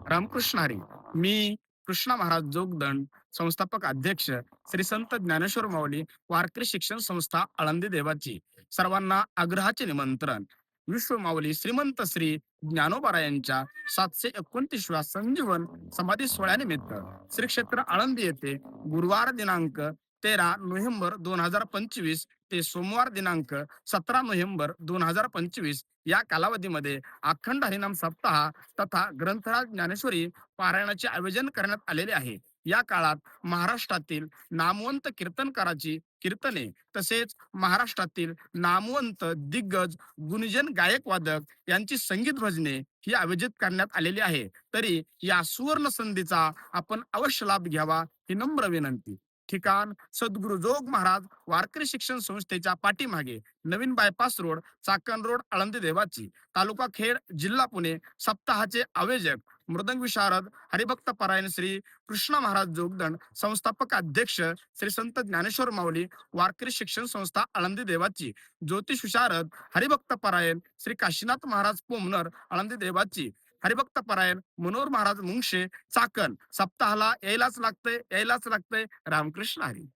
रामकृष्ण हरी. मी कृष्णा महाराज जोगदंड, संस्थापक अध्यक्ष श्री संत ज्ञानेश्वर माऊली वारकरी शिक्षण संस्था आळंदी देवाची सर्वांना आग्रहाचे निमंत्रण. विश्व माऊली श्रीमंत श्री ज्ञानोबा यांच्या 729व्या संजीवन समाधी सोहळ्यानिमित्त श्री क्षेत्र आळंदी येथे गुरुवार दिनांक 13 नोव्हेंबर 2025 ते सोमवार दिनांक 17 नोव्हेंबर 2025 या कालावधीमध्ये अखंड हरिनाम सप्ताह तथा ग्रंथराज ज्ञानेश्वरी पारायणाचे आयोजन करण्यात आलेले आहे. या काळात महाराष्ट्रातील नामवंत कीर्तनकाराची कीर्तने तसेच महाराष्ट्रातील नामवंत दिग्गज गुणीजन गायक वादक यांची संगीत भजने ही आयोजित करण्यात आलेली आहे. तरी या सुवर्ण संधीचा आपण अवश्य लाभ घ्यावा ही नम्र विनंती. ठिकाण सद्गुरु जोग महाराज वारकरी शिक्षण संस्थेच्या पाठीमागे नवीन bypass road, Chakan road, Alandi देवाची, तालुका खेड, जिल्हा पुणे. सप्ताहाचे आयोजक मृदंग विशारद हरिभक्त परायण श्री कृष्ण महाराज जोगदंड, संस्थापक अध्यक्ष श्री संत ज्ञानेश्वर माऊली वारकरी शिक्षण संस्था आळंदी देवाची, ज्योतिष विशारद हरिभक्त परायण श्री काशीनाथ महाराज पोमनर आळंदी देवाची, हरिभक्त परायण मनोहर महाराज मुंगशे चाकण. सप्ताहाला यायलाच लागतंय, यायलाच लागतंय. रामकृष्ण हरी.